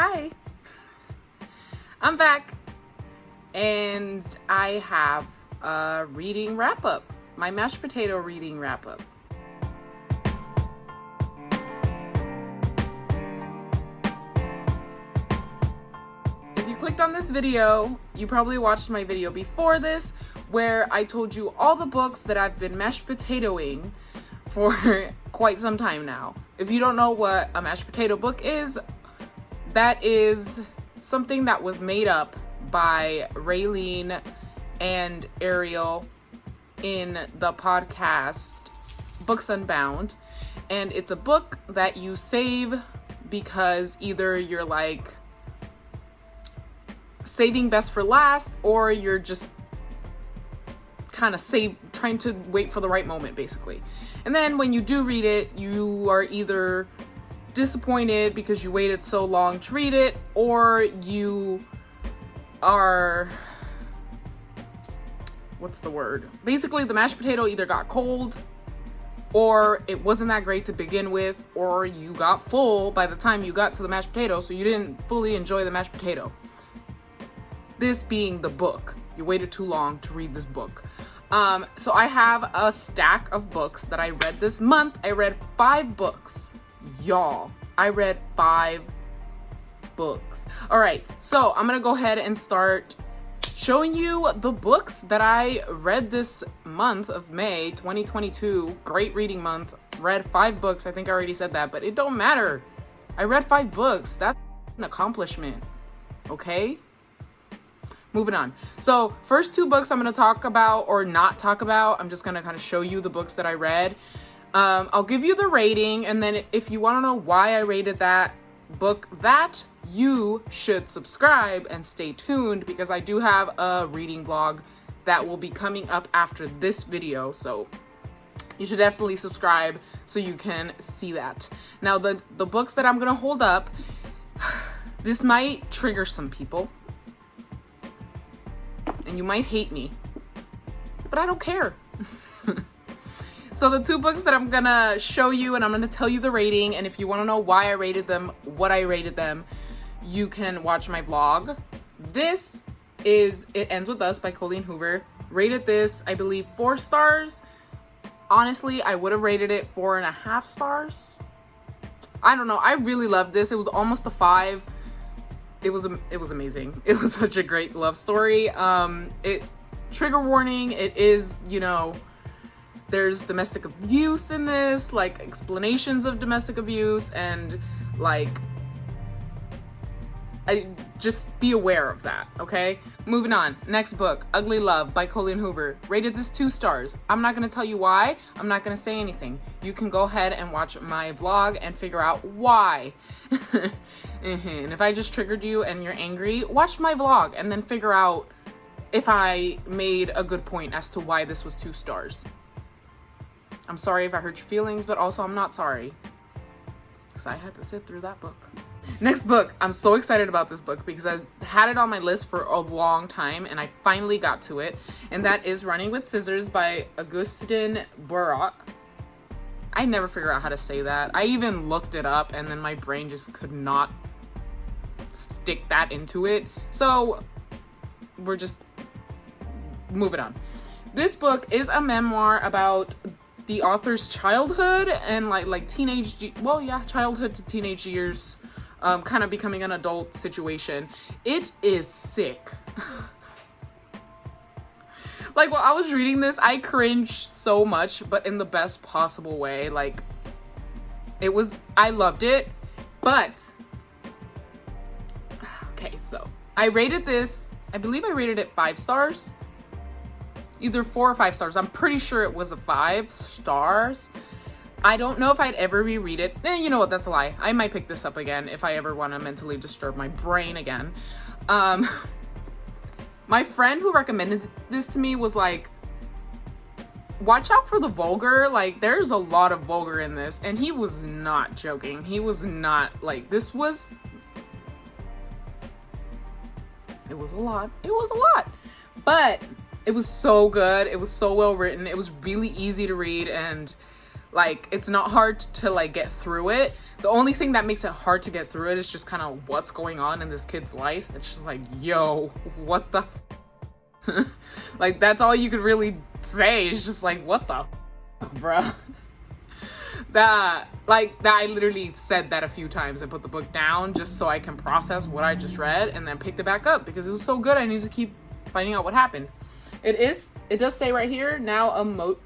Hi, I'm back, and I have a reading wrap up, my mashed potato reading wrap up. If you clicked on this video, you probably watched my video before this where I told you all the books that I've been mashed potatoing for quite some time now. If you don't know what a mashed potato book is, that is something that was made up by Raylene and Ariel in the podcast Books Unbound. And it's a book that you save because either you're like saving best for last, or you're just kind of trying to wait for the right moment, basically. And then when you do read it, you are either disappointed because you waited so long to read it, or you are, what's the word? Basically, the mashed potato either got cold, or it wasn't that great to begin with, or you got full by the time you got to the mashed potato, so you didn't fully enjoy the mashed potato. This being the book. You waited too long to read this book. So I have a stack of books that I read this month. I read 5 books. Y'all, I read 5 books. All right, so I'm gonna go ahead and start showing you the books that I read this month of May 2022. Great reading month. Read 5 books. I think I already said that, but it don't matter. I read 5 books. That's an accomplishment. Okay? Moving on. So first 2 books I'm going to talk about or not talk about. I'm just going to kind of show you the books that I read. I'll give you the rating, and then if you want to know why I rated that book, that you should subscribe and stay tuned, because I do have a reading vlog that will be coming up after this video. So you should definitely subscribe so you can see that. Now the books that I'm going to hold up, this might trigger some people. And you might hate me, but I don't care. So the 2 books that I'm gonna show you, and I'm gonna tell you the rating, and if you want to know why I rated them, what I rated them, you can watch my vlog. This is It Ends With Us by Colleen Hoover. Rated this, I believe, 4 stars. Honestly, I would have rated it 4.5 stars. I don't know. I really loved this. It was almost a 5. It was amazing. It was such a great love story. Trigger warning, it is, there's domestic abuse in this, like explanations of domestic abuse, and like, just be aware of that, okay? Moving on. Next book, Ugly Love by Colleen Hoover. Rated this 2 stars. I'm not going to tell you why. I'm not going to say anything. You can go ahead and watch my vlog and figure out why. And if I just triggered you and you're angry, watch my vlog and then figure out if I made a good point as to why this was 2 stars. I'm sorry if I hurt your feelings, but also I'm not sorry, because I had to sit through that book. Next book. I'm so excited about this book because I had it on my list for a long time and I finally got to it. And that is Running with Scissors by Augustin Burot. I never figure out how to say that. I even looked it up and then my brain just could not stick that into it. So we're just moving on. This book is a memoir about the author's childhood and like childhood to teenage years. Kind of becoming an adult situation. It is sick. Like, while I was reading this, I cringed so much, but in the best possible way. Like, I loved it, but, okay, so, I rated this, I believe I rated it 5 stars, either 4 or 5 stars. I'm pretty sure it was a 5 stars. I don't know if I'd ever reread it. You know what? That's a lie. I might pick this up again if I ever want to mentally disturb my brain again. My friend who recommended this to me was like, watch out for the vulgar. Like, there's a lot of vulgar in this. And he was not joking. He was not, like, it was a lot. It was a lot. But it was so good. It was so well written. It was really easy to read. And Like, it's not hard to like get through it. The only thing that makes it hard to get through it is just kind of what's going on in this kid's life. It's just like, yo, what the like, that's all you could really say. It's just like, what the bruh. That I literally said that a few times and put the book down just so I can process what I just read, and then picked it back up because it was so good. I need to keep finding out what happened. It does say right here, now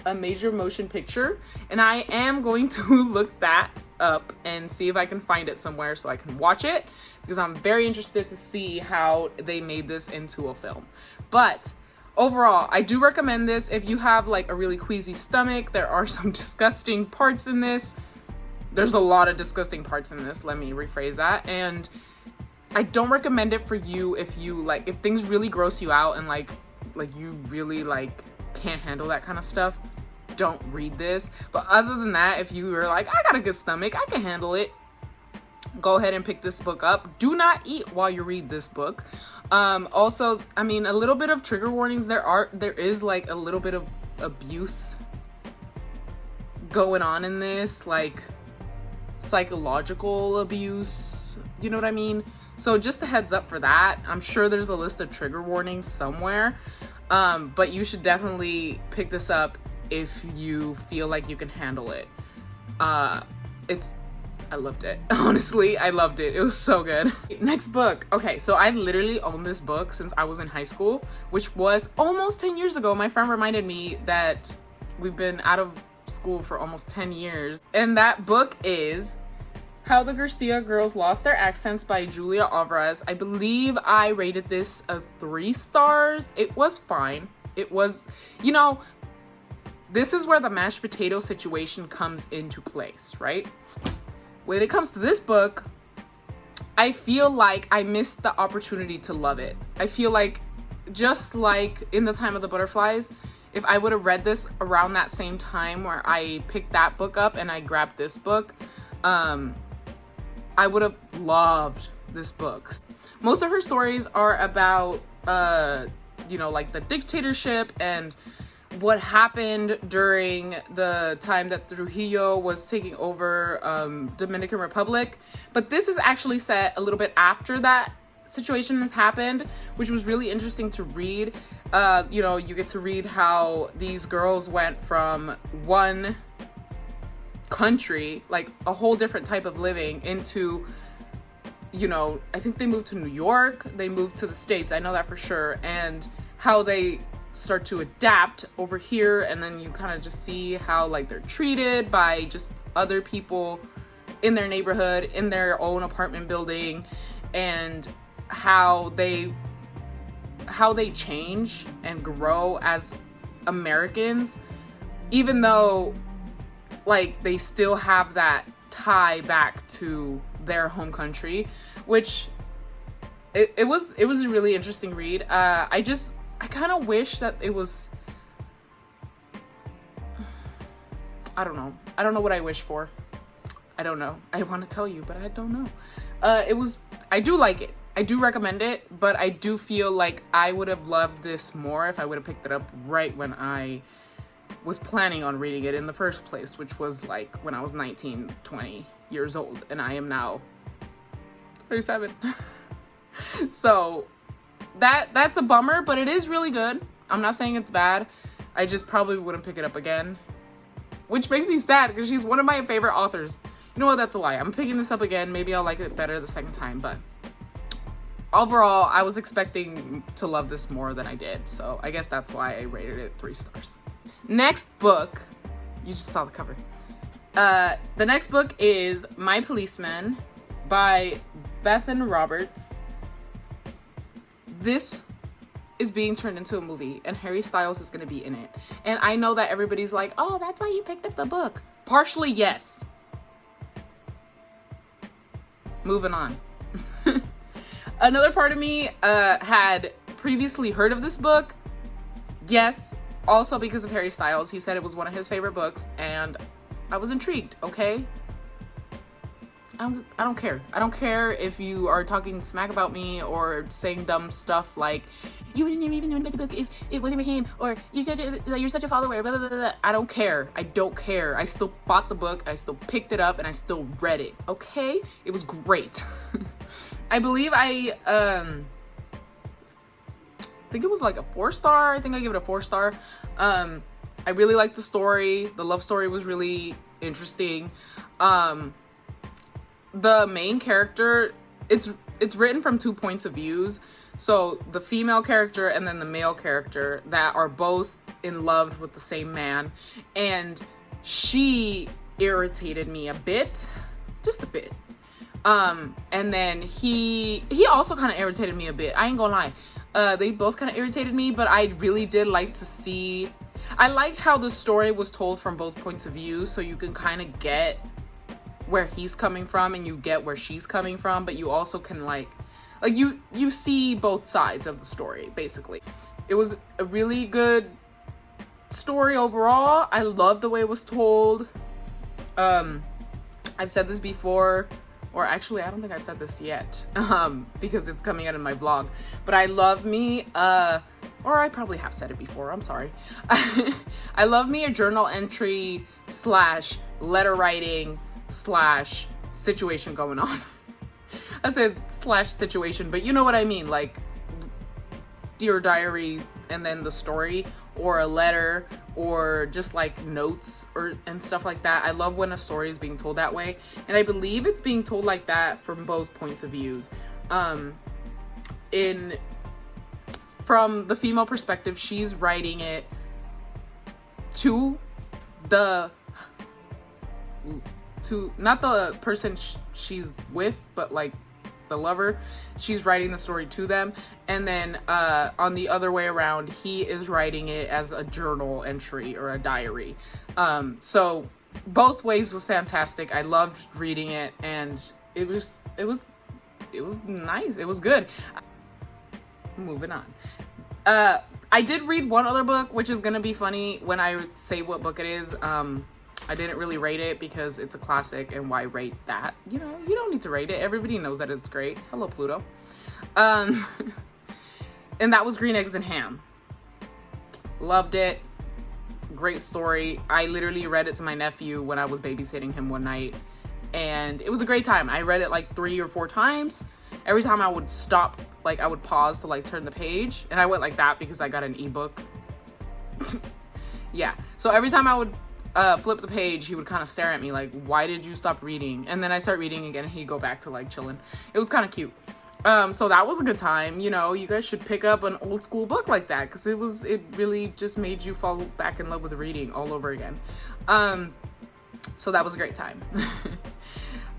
a major motion picture, and I am going to look that up and see if I can find it somewhere so I can watch it, because I'm very interested to see how they made this into a film. But overall, I do recommend this if you have like a really queasy stomach. There are some disgusting parts in this. There's a lot of disgusting parts in this, let me rephrase that. And I don't recommend it for you if you like, if things really gross you out and like you really like can't handle that kind of stuff, don't read this. But other than that, if you are like, I got a good stomach, I can handle it, go ahead and pick this book up. Do not eat while you read this book. Also, I mean, a little bit of trigger warnings. There is like a little bit of abuse going on in this, like psychological abuse, you know what I mean? So just a heads up for that. I'm sure there's a list of trigger warnings somewhere, but you should definitely pick this up if you feel like you can handle it. I loved it. Honestly, I loved it. It was so good. Next book. Okay, so I've literally owned this book since I was in high school, which was almost 10 years ago. My friend reminded me that we've been out of school for almost 10 years. And that book is How the Garcia Girls Lost Their Accents by Julia Alvarez. I believe I rated this a 3 stars. It was fine. It was, you know, this is where the mashed potato situation comes into place, right? When it comes to this book, I feel like I missed the opportunity to love it. I feel like, just like In the Time of the Butterflies, if I would have read this around that same time where I picked that book up and I grabbed this book, I would have loved this book. Most of her stories are about, you know, like the dictatorship and what happened during the time that Trujillo was taking over Dominican Republic. But this is actually set a little bit after that situation has happened, which was really interesting to read. You know, you get to read how these girls went from one country, like a whole different type of living, into, you know, I think they moved to New York, they moved to the States, I know that for sure, and how they start to adapt over here, and then you kind of just see how like they're treated by just other people in their neighborhood, in their own apartment building, and how they change and grow as Americans, even though like they still have that tie back to their home country, which it was a really interesting read. I kind of wish that it was, I don't know what I wish for. I don't know. I want to tell you, but I don't know. I do like it. I do recommend it, but I do feel like I would have loved this more if I would have picked it up right when I was planning on reading it in the first place, which was like when I was 19, 20 years old, and I am now 37. So that's a bummer, but it is really good. I'm not saying it's bad. I just probably wouldn't pick it up again, which makes me sad because she's one of my favorite authors. You know what? That's a lie. I'm picking this up again. Maybe I'll like it better the second time, but overall, I was expecting to love this more than I did. So I guess that's why I rated it 3 stars. Next book, you just saw the cover. The next book is My Policeman by Bethan Roberts. This is being turned into a movie, and Harry Styles is going to be in it. And I know that everybody's like, oh, that's why you picked up the book. Partially, yes. Moving on. Another part of me had previously heard of this book. Yes, also because of Harry Styles. He said it was one of his favorite books, and I was intrigued, okay? I don't care. I don't care if you are talking smack about me or saying dumb stuff like you wouldn't even know about the book if it wasn't for him, or you're such a follower, blah, blah, blah, blah. I don't care. I don't care. I still bought the book, I still picked it up, and I still read it. Okay? It was great. I believe I think it was like a 4-star. I think I give it a 4-star. I really liked the story. The love story was really interesting. The main character, it's written from 2 points of views. So the female character and then the male character that are both in love with the same man, and she irritated me a bit, just a bit. And then he also kind of irritated me a bit. I ain't gonna lie. They both kind of irritated me, but I really did like to see. I liked how the story was told from both points of view, so you can kind of get where he's coming from and you get where she's coming from, but you also can like you see both sides of the story, basically. It was a really good story overall. I love the way it was told. I've said this before, or actually I don't think I've said this yet, because it's coming out in my vlog, but I love me or I probably have said it before, I'm sorry. I love me a journal entry / letter writing / situation going on. I said / situation, but you know what I mean, like dear diary and then the story, or a letter, or just like notes and stuff like that. I love when a story is being told that way, and I believe it's being told like that from both points of views. From the female perspective, she's writing it to not the person she's with, but like the lover. She's writing the story to them, and then on the other way around, he is writing it as a journal entry or a diary. So both ways was fantastic. I loved reading it, and it was nice. It was good. Moving on. I did read one other book, which is gonna be funny when I say what book it is. I didn't really rate it because it's a classic, and why rate that? You know, you don't need to rate it. Everybody knows that it's great. Hello, Pluto. And that was Green Eggs and Ham. Loved it. Great story. I literally read it to my nephew when I was babysitting him one night, and it was a great time. I read it like 3 or 4 times. Every time I would stop, like I would pause to like turn the page, and I went like that because I got an ebook. Yeah, so every time I would flip the page, he would kind of stare at me like, why did you stop reading? And then I start reading again, and he'd go back to like chilling. It was kind of cute. So that was a good time. You know, you guys should pick up an old school book like that, because it really just made you fall back in love with reading all over again. So that was a great time.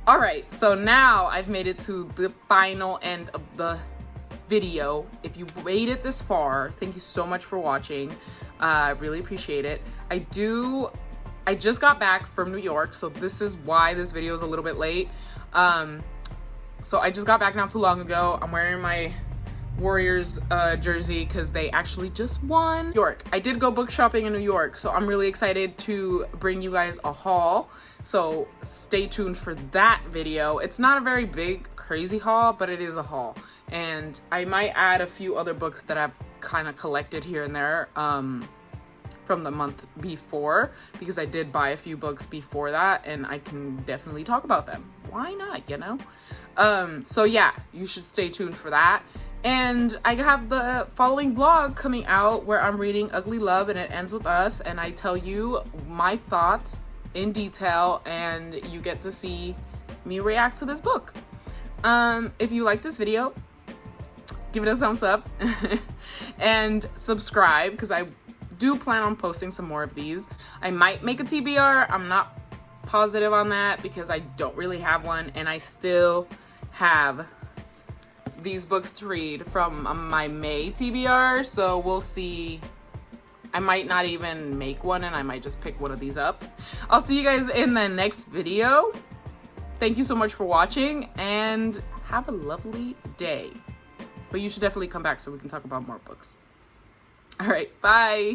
All right, so now I've made it to the final end of the video. If you made it this far, thank you so much for watching. I really appreciate it. I just got back from New York, so this is why this video is a little bit late. So I just got back not too long ago. I'm wearing my Warriors jersey because they actually just won. New York. I did go book shopping in New York, so I'm really excited to bring you guys a haul. So stay tuned for that video. It's not a very big, crazy haul, but it is a haul. And I might add a few other books that I've kind of collected here and there from the month before, because I did buy a few books before that, and I can definitely talk about them. Why not, you know? So yeah, you should stay tuned for that. And I have the following vlog coming out where I'm reading Ugly Love, and it ends with us, and I tell you my thoughts in detail, and you get to see me react to this book. If you like this video, give it a thumbs up and subscribe, because I do plan on posting some more of these. I might make a TBR. I'm not positive on that because I don't really have one, and I still have these books to read from my May TBR, so we'll see. I might not even make one, and I might just pick one of these up. I'll see you guys in the next video. Thank you so much for watching, and have a lovely day. But you should definitely come back so we can talk about more books. All right, bye.